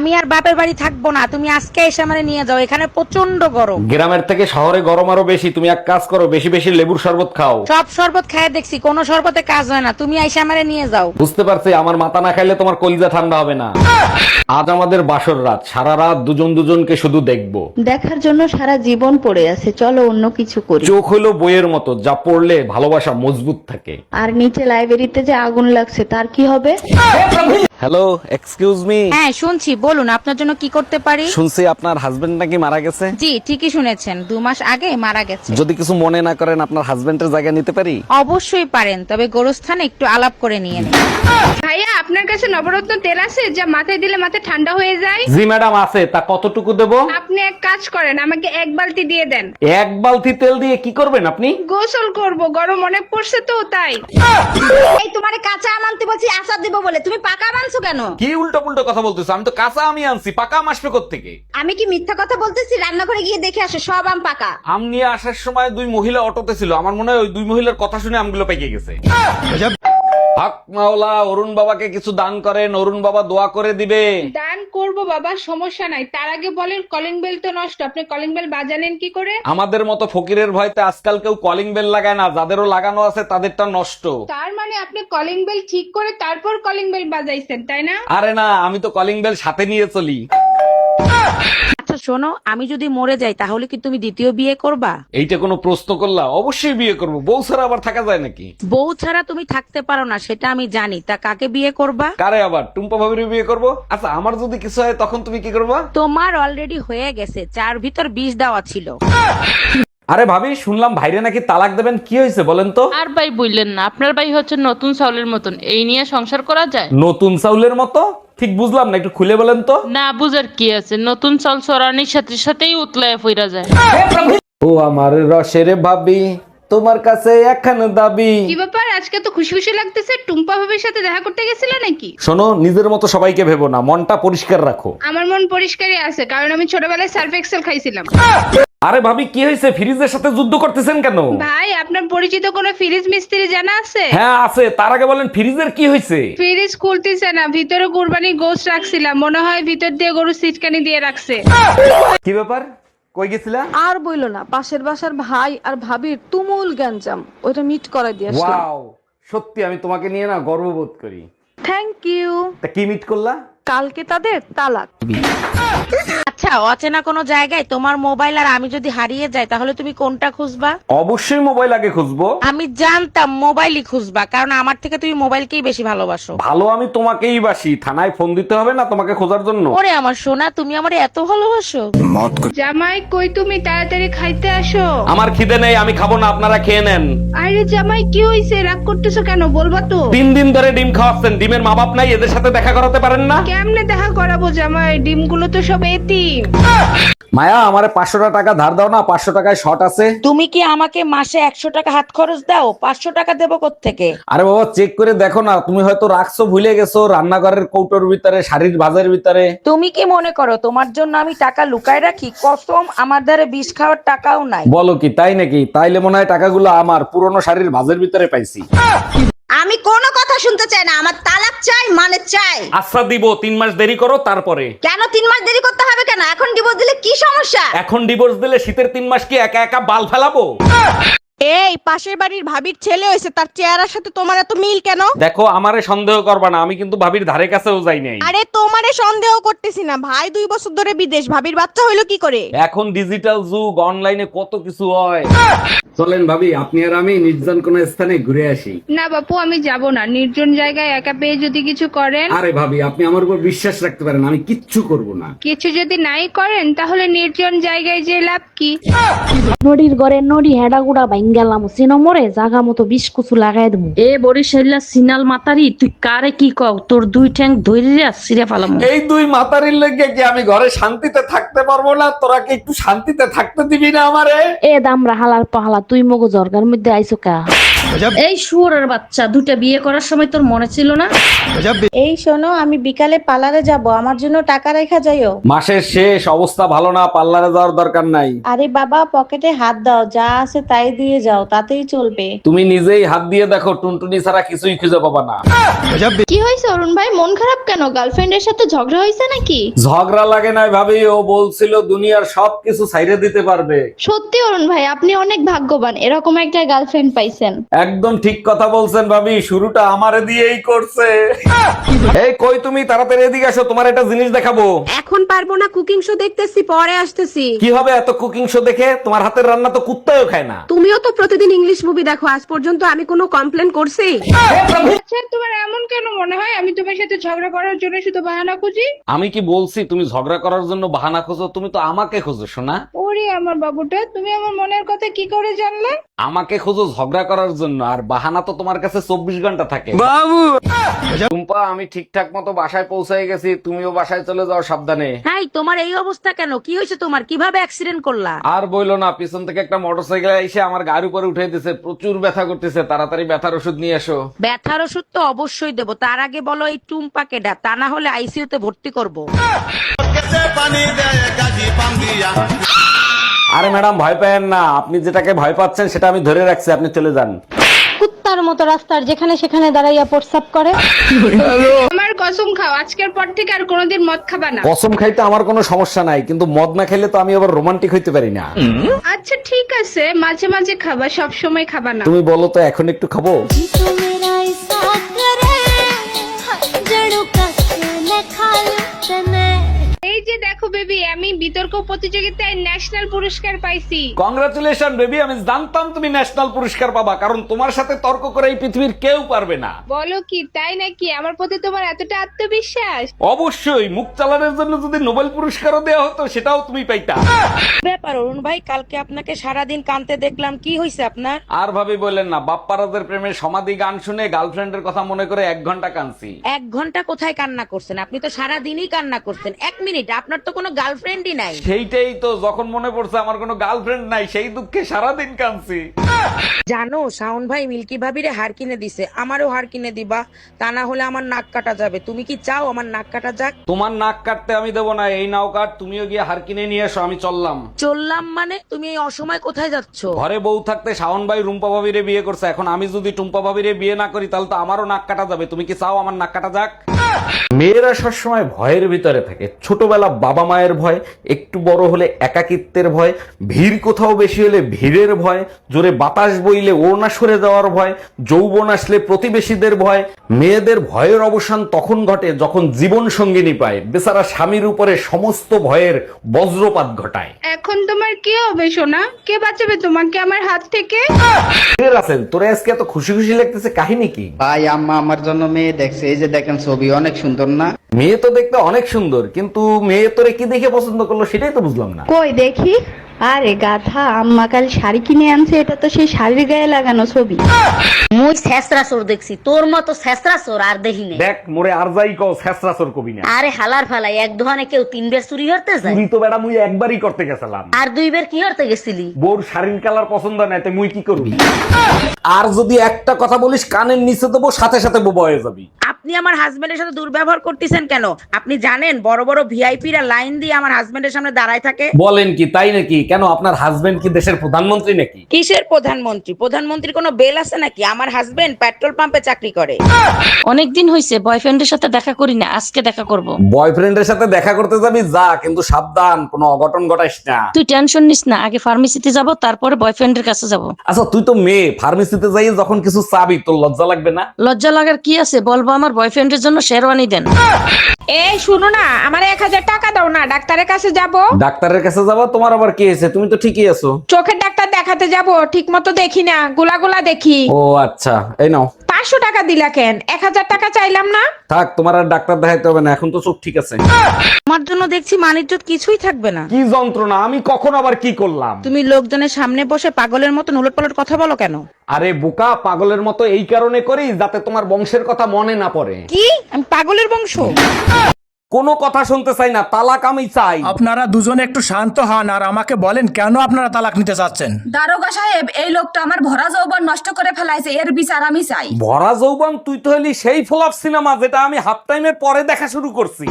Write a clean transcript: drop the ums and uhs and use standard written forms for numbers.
আমি আর বাপের বাড়ি থাকবো না, তুমি আজকে এসে আমারে নিয়ে যাও, এখানে প্রচন্ড গরম। গ্রামের থেকে শহরে গরম আরো বেশি। তুমি এক কাজ করো, বেশি বেশি লেবুর শরবত খাও। সব শরবত খেয়ে দেখছি, কোনো শরবতে কাজ হয় না, তুমি এসে আমারে নিয়ে যাও। বুঝতে পারছি, আমার মাথা না খাইলে তোমার কলিজা ঠান্ডা হবে না। আজ আমাদের বাসর রাত, সারা রাত দুজন দুজনকে শুধু দেখবো। দেখার জন্য সারা জীবন পড়ে আছে, চলো অন্য কিছু করি। চোখ হলো বইয়ের মতো, যা পড়লে ভালোবাসা মজবুত থাকে। আর নিচে লাইব্রেরিতে যে আগুন লাগছে তার কি হবে? Hello, excuse me. হ্যাঁ শুনছি, বলুন আপনার জন্য কি করতে পারি। শুনছি আপনার হাজবেন্ড নাকি মারা গেছে। জি ঠিকই শুনেছেন, 2 মাস আগে মারা গেছে। যদি কিছু মনে না করেন, আপনার হাজবেন্ডের জায়গা নিতে পারি? অবশ্যই পারেন, তবে গোরস্থানে একটু আলাপ করে নিয়ে নিন। ভাইয়া আপনার কাছে নবরত্ন তেল আছে যা মাথায় দিলে মাথা ঠান্ডা হয়ে যায়? জি ম্যাডাম আছে, তা কতটুকু দেব? আপনি এক কাজ করেন, আমাকে 1 বালতি দিয়ে দেন। এক বালতি তেল দিয়ে কি করবেন আপনি? গোসল করব, গরম অনেক পড়ছে তো তাই। এই তোমারে কাঁচা আম আনতে বলছি আচার দেবো বলে, তুমি পাকা আম আনছো কেন? কি উল্টো পুল্টো কথা বলতেছো? আমি তো কাঁচা আমি আনছি, পাকা আম আসবে কোত্থেকে? আমি কি মিথ্যা কথা বলতেছি? রান্নাঘরে গিয়ে দেখে আসো, সব আম পাকা। আম নিয়ে আসার সময় 2 মহিলা অটোতে ছিল, আমার মনে হয় ওই 2 মহিলার কথা শুনে আমগুলো পেকে গেছে। হক মাওলা, অরুণ বাবাকে কিছু দান করেন, অরুণ বাবা দোয়া করে দিবে। দান করব বাবা, সমস্যা নাই। তার আগে বলেন কলিং বেল তো নষ্ট, আপনি কলিং বেল বাজালেন কি করে? আমাদের মতো ফকিরের ভয়তে আজকাল কেউ কলিং বেল লাগায় না, যাদেরও লাগানো আছে তাদেরটা নষ্ট। তার মানে আপনি কলিং বেল ঠিক করে তারপর কলিং বেল বাজাইছেন, তাই না? আরে না, আমি তো কলিং বেল সাথে নিয়ে চলি। আচ্ছা শোনো, আমি যদি মরে যাই তাহলে কি তুমি দ্বিতীয় বিয়ে করবা? এইটা কোনো প্রশ্ন করলা? অবশ্যই বিয়ে করবো, বউ ছাড়া আবার থাকা যায় নাকি? বউ ছাড়া তুমি থাকতে পারো না সেটা আমি জানি, তা কাকে বিয়ে করবা? কারে আবার? টুম্পা ভাবির বিয়ে করব। আচ্ছা, আমার যদি কিছু হয় তখন তুমি কি করবা? তোমার অলরেডি হয়ে গেছে, 4 ভিতর 20 দেওয়া ছিল। আরে ভাবি, শুনলাম ভাইরে নাকি তালাক দেবেন, কি হয়েছে বলেন তো? আর ভাই বললেন না, আপনার ভাই হচ্ছে নতুন চাউলের মতন, এই নিয়ে সংসার করা যায়? নতুন চাউলের মতো? ঠিক বুঝলাম না, একটু খুলে বলেন তো। না বুঝার কি আছে, নতুন চাল চড়ানির সাথে সাথেই উতলায় ফিরা যায়। ও আমার রসের ভাবি, তোমার কাছে একখান দাবি। কি ব্যাপার, আজকে তো খুশি খুশি লাগতেছে? টুম্পা ভাবির সাথে দেখা করতে গেছিলে নাকি? শোনো, নিজের মতো সবাইকে ভেবো না, মনটা পরিষ্কার রাখো। আমার মন পরিষ্কারই আছে, কারণ আমি ছোটবেলায় সার্ফ এক্সেল খাইছিলাম। আরে ভাবি, কি হয়েছে? ফ্রিজের সাথে যুদ্ধ করতেছেন কেন? ভাই আপনার পরিচিত কোনো ফ্রিজ মিস্ত্রি জানা আছে? হ্যাঁ আছে, তার আগে বলেন ফ্রিজের কি হয়েছে? ফ্রিজ খুলতেছে না, ভিতরে কুরবানি গোশত রাখছিলাম, মনে হয় ভিতর দিয়ে গরু সিটকানি দিয়ে রাখছে। কি ব্যাপার, কই গেছিলা? আর বইলো না, পাশের বাসার ভাই আর ভাবির তুমুল গ্যাঞ্জাম, ওইটা মিট করাই দিয়ে আসলাম। ওয়াও, সত্যি আমি তোমাকে নিয়ে না গর্ববোধ করি। Thank you. তা কি মিট করলা? কালকে তাদের তালাক। আচ্ছা, অচেনা কোনো জায়গায় তোমার মোবাইল আর আমি যদি হারিয়ে যাই তাহলে তুমি কোনটা খুঁজবা? অবশ্যই মোবাইল আগে খুঁজবো। আমি জানতাম মোবাইলই খুঁজবা, কারণ আমার থেকে তুমি মোবাইলকেই বেশি ভালোবাসো। ভালো আমি তোমাকেই বাসি, থানায় ফোন দিতে হবে না তোমাকে খোঁজার জন্য। ওরে আমার সোনা, তুমি আমার এত ভালোবাসো? জামাই কই তুমি, তাড়াতাড়ি খাইতে আসো। আমার খিদে নেই, আমি খাবো না, আপনারা খেয়ে নেন। আরে জামাই কি হইছে, রাগ করতেছো কেন, বলবা তো? 3 দিন ধরে ডিম খাওয়াচ্ছেন, ডিমের মা বাপ নাই, এদের সাথে দেখা করাতে পারেন না? কেমনে দেখা করাবো জামাই, ডিমগুলো তো সব এতিম। মায়া, আমারে 500 টাকা ধার দাও না, 500 টাকায় শর্ট আছে। তুমি কি আমাকে মাসে 100 টাকা হাত খরচ দাও? 500 টাকা দেবো কোত্থেকে? আরে বাবা, চেক করে দেখো না, তুমি হয়তো রাখছো, ভুলে গেছো রান্নাঘরের কৌটোর ভিতরে, শাড়ির ভাজের ভিতরে। তুমি কি মনে করো তোমার জন্য আমি টাকা লুকায় রাখি? কসম, আমার ধারে বিষ খাওয়ার টাকাও নাই। বলো কি, তাই নাকি? তাইলে মনে হয় টাকাগুলো আমার পুরনো শাড়ির ভাজের ভিতরে পাইছি। আমি কোনো কথা শুনতে চাই না, আমার তালাক চাই, মানে চাই। আচ্ছা দিব, 3 মাস দেরি করো তারপরে। কেন 3 মাস দেরি করতে হবে কেন? এখন ডিভোর্স দিলে কি সমস্যা? এখন ডিভোর্স দিলে শীতের 3 মাস কি একা একা বাল ফেলাবো? এই পাশের বাড়ির ভাবির ছেলে হয়েছে, তার চেহারার সাথে তোমার এত মিল কেন? দেখো, আমারে সন্দেহ করবা না, আমি কিন্তু ভাবির ধারে কাছেও যাই নাই। আরে তোমারে সন্দেহ করতেছি না, ভাই 2 বছর ধরে বিদেশ, ভাবির বাচ্চা হইলো কি করে? এখন ডিজিটাল যুগ, অনলাইনে কত কিছু হয়। চলেন ভাবি, আপনি আর আমি নির্জন কোন স্থানে ঘুরে আসি। না বাপু, আমি যাব না, নির্জন জায়গায় একা পেয়ে যদি কিছু করেন। আরে ভাবি, আপনি আমার উপর বিশ্বাস রাখতে পারেন, আমি কিচ্ছু করব না। কিছু যদি নাই করেন তাহলে নির্জন জায়গায় যে লাভ কি? নদীর ঘরে নদী হেডা গুড়া বাইঙ্গালাম সিনো মরে জাগা মতো বিষ কুচু লাগাই দেবো। এ বরিশাল্লা সিনাল মাতারি, তুই কারে কি কও? তোর 2 ঠ্যাং ধরে ছিঁড়ে ফেলাম। এই 2 মাতারির লেগে কি আমি ঘরে শান্তিতে থাকতে পারবো না? তোরা কি একটু শান্তিতে থাকতে দিবি না আমারে? এ দামরা হালার পাহালা, তুই মগো জর্গার মধ্যে আইসো কা? এই শুয়োরের বাচ্চা, দুটা বিয়ে করার সময় তোর মনে ছিল না? এই শোনো, আমি বিকালে পার্লারে যাব, আমার জন্য টাকা রেখা যাইও। মাসের শেষ, অবস্থা ভালো না, পার্লারে যাওয়ার দরকার নাই। আরে বাবা, পকেটে হাত দাও, যা আছে তাই দিয়ে যাও, তাতেই চলবে। তুমি নিজেই হাত দিয়ে দেখো, টুনটুনি ছাড়া কিছুই খুঁজে পাবা না। কি হয়েছে অরুণ ভাই, মন খারাপ কেন? গার্লফ্রেন্ডের সাথে ঝগড়া হয়েছে নাকি? ঝগড়া লাগে নাই ভাবি, ও বলছিল দুনিয়ার সবকিছু ছাইরে দিতে পারবে। সত্যি অরুণ ভাই, আপনি অনেক ভাগ্যবান, এরকম একটা গার্লফ্রেন্ড পাইছেন। একদম ঠিক কথা বলছেন ভাবি, শুরুটা আমারে দিয়েই করছে। এই কই তুমি, তাড়াতাড়ি এদিকে আসো, তোমার একটা জিনিস দেখাবো। এখন পারবো না, কুকিং শো দেখতেছি, পরে আসতেছি। কি হবে এত কুকিং শো দেখে? তোমার হাতের রান্না তো কুত্তাও খায় না। তুমিও তো প্রতিদিন ইংলিশ মুভি দেখো, আজ পর্যন্ত আমি কোনো কমপ্লেন করছি? আচ্ছা, তোমার এমন কেন মনে হয় আমি তোমার সাথে ঝগড়া করার জন্য শুধু বাহানা খুঁজি? আমি কি বলছি তুমি ঝগড়া করার জন্য বাহানা খোঁজো? তুমি তো আমাকে খোঁজো শোনা। ওরে আমার বাবুটা, তুমি আমার মনের কথা কি করে জানলে? আমাকে খোঁজো ঝগড়া করার জন্য, আর বাহানা তো তোমার কাছে 24 ঘন্টা থাকে। বাবু টুম্পা, আমি ঠিকঠাক মতো বাসায় পৌঁছে গেছি, তুমিও বাসায় চলে যাও সাবধানে। হাই, তোমার এই অবস্থা কেন? কি হয়েছে তোমার? কিভাবে অ্যাক্সিডেন্ট করলা? আর বইলো না, পিছন থেকে একটা মোটরসাইকেল এসে আমার গাড়ির উপরে উঠে দিছে, প্রচুর ব্যথা করতেছে, তাড়াতাড়ি ব্যথার ওষুধ নিয়ে এসো। ব্যথার ওষুধ তো অবশ্যই দেবো, তার আগে বলো এই টুম্পাকে ডাক, তা না হলে আইসিইউতে ভর্তি করবো। আরে ম্যাডাম, ভয় পেয়েন না, আপনি যেটাকে ভয় পাচ্ছেন সেটা আমি ধরে রাখছি, আপনি চলে যান। কুত্তার মতো রাস্তার যেখানে সেখানে দাঁড়াইয়া প্রস্রাব করে। আমার কসম খাও, আজকের পর থেকে আর কোনোদিন মদ খাবা না। কসম খাইতে আমার কোনো সমস্যা নাই, কিন্তু মদ না খেলে তো আমি আবার রোমান্টিক হইতে পারি না। আচ্ছা ঠিক আছে, মাঝে মাঝে খাবা, সব সময় খাবা না। তুমি বলো তো এখন একটু খাবো? এই যে দেখো বেবি, আমি বিতর্ক প্রতিযোগিতায় ন্যাশনাল পুরস্কার পাইছি। কংগ্রাচুলেশন বেবি, আমি জানতাম তুমি ন্যাশনাল পুরস্কার পাবা, কারণ তোমার সাথে তর্ক করে এই পৃথিবীর কেউ পারবে না। বলো কি, তাই নাকি? আমার প্রতি তোমার এতটা আত্মবিশ্বাস? অবশ্যই, মুখ চালানোর জন্য যদি নোবেল পুরস্কারও দেওয়া হতো সেটাও তুমি পাইতা। ব্যাপার অরুণ ভাই, কালকে আপনাকে সারাদিন কাঁদতে দেখলাম, কি হয়েছে আপনার? আর ভাবি বললেন না, বাপ্পারাজের প্রেমের সমাধি গান শুনে গার্লফ্রেন্ডের কথা মনে করে 1 ঘন্টা কাঁদছি। 1 ঘন্টা কোথায় কান্না করছেন? আপনি তো সারাদিনই কান্না করছেন। 1 মিনিট, আপনার তো কোনো গার্লফ্রেন্ডই নাই। সেইটাই তো, যখন মনে পড়ছে আমার কোনো গার্লফ্রেন্ড নাই, সেই দুঃখে সারাদিন কাঁদছি। জানো, শাওন ভাই মিল্কি ভাবিরে হার কিনে দিছে, আমারও হার কিনে দিবা, তা না হলে আমার নাক কাটা যাবে। তুমি কি চাও আমার নাক কাটা যাক? তোমার নাক কাটতে আমি দেবো না, এই নাও কাট, তুমিও গিয়ে হার কিনে নিয়ে এসো, আমি চললাম। চললাম মানে? তুমি এই অসময় কোথায় যাচ্ছ? ঘরে বউ থাকতে শাওন ভাই রুম্পা ভাবিরে বিয়ে করছে, এখন আমি যদি টুম্পা ভাবিরে বিয়ে না করি তাহলে তো আমারও নাক কাটা যাবে। তুমি কি চাও আমার নাক কাটা যাক? মেয়েরা সবসময় ভয়ের ভিতরে থাকে, ছোটবেলা বাবা মায়ের ভয়, একটু বড় হলে একাকিত্বের ভয়, ভিড় কোথাও বেশি হলে ভিড়ের ভয়, জোরে বাতাস বইলে ওড়না সরে যাওয়ার ভয়, যৌবন আসলে প্রতিবেশীদের ভয়। মেয়েদের ভয়ের অবসান তখন ঘটে যখন জীবন সঙ্গিনী পায়, বেচারা স্বামীর উপরে সমস্ত ভয়ের বজ্রপাত ঘটায়। এখন তোমার কি হবে সোনা? কে বাঁচাবে তোমাকে আমার হাত থেকে? ফিরে আছেন তোরে, আজকে এত খুশি খুশি লাগতেছে, কাহিনী কি? ভাই আম্মা আমার জন্য মেয়ে দেখছে, এই যে দেখেন ছবি অনেক সুন্দর না? মেয়ে তো দেখতে অনেক সুন্দর, কিন্তু মেয়ে তোরে কি দেখে পছন্দ করলো সেটাই তো বুঝলাম না। কই দেখি। আরে গাধা, আম্মা কাল শাড়ি কিনে আনছে, এটা তো সেই শাড়ির গায়ে লাগানো ছবি। মুই ছেসরা চোর দেখছি, তোর মতো ছেসরা চোর আর দেখি নাই। দেখ মোরে আর যাই কও, ছেঁচড়া চোর কবি না। আরে হালার ফালাই, এক দোকানে কেউ 3 বের চুরি করতে যায়, তুই তো বেড়া মুই একবারই করতে গেছিলাম। আর 2 বের কি করতে গেছিলি? বোর শাড়ির কালার পছন্দ নাই, তাই মুই কি করবি? আর যদি একটা কথা বলিস কানের নিচে দেবো, সাথে সাথে বোবা হয়ে যাবি। আপনি আমার হাজবেন্ডের সাথে দুর্ব্যবহার করতেছেন কেন? আপনি জানেন বড় বড় ভিআইপিরা লাইন দিয়ে আমার হাজবেন্ডের সামনে দাঁড়ায় থাকে? বলেন কি, তাই নাকি? কেন, আপনার হাজবেন্ড কি দেশের প্রধানমন্ত্রী নাকি? কিসের প্রধানমন্ত্রী? প্রধানমন্ত্রীর কোনো বেল আছে নাকি? আমার হাজবেন্ড পেট্রোল পাম্পে চাকরি করে। অনেকদিন হয়েছে বয়ফ্রেন্ডের সাথে দেখা করি না, আজকে দেখা করব। বয়ফ্রেন্ডের সাথে দেখা করতে যাবি যা, কিন্তু সাবধান, কোনো অঘটন ঘটাইস না। তুই টেনশন নিস না, আগে ফার্মেসিতে যাব, তারপরে বয়ফ্রেন্ডের কাছে যাব। আচ্ছা তুই তো মেয়ে, ফার্মেসিতে যাই যখন কিছু চাবি, তোর লজ্জা লাগবে না? লজ্জা লাগার কি আছে, বলবো আমার বয়ফ্রেন্ডের জন্য শেরওয়ানি দেন। এই শুনো না, আমার 1000 টাকা দাও না, ডাক্তারের কাছে যাব। ডাক্তারের কাছে যাবা? তোমার আবার কি হয়েছে? তুমি তো ঠিকই আছো। চোখের ডাক্তার দেখাতে যাব, ঠিক মতো দেখি না, গোলা দেখি। ও আচ্ছা, এই নাও। 500 টাকা দিলা কেন? 1000 টাকা চাইলাম না। থাক, তোমার আর ডাক্তার দেখাইতে হবে না, এখন তো চোখ ঠিক আছে। আমার জন্য দেখছি মানিজ্জত কিছুই থাকবে না। কি যন্ত্রণা, আমি কখন আবার কি করলাম? তুমি লোকজনের সামনে বসে পাগলের মতো উলটপালট কথা বলো কেন? আরে বোকা, পাগলের মতো এই কারণে করি যাতে তোমার বংশের কথা মনে না পড়ে। কি? আমি পাগলের বংশ? কোনো কথা শুনতে চাই না, তালাক আমি চাই। আপনারা দুজনে একটু শান্ত হন আর আমাকে বলেন কেন আপনারা তালাক নিতে চাচ্ছেন। দারোগা সাহেব, এই লোকটা আমার ভরা যৌবন নষ্ট করে ফেলাইছে, এর বিচার আমি চাই। ভরা যৌবন? তুই তো হলি সেই ফ্লপ সিনেমা যেটা আমি হাফ টাইমের পরে দেখা শুরু করছি।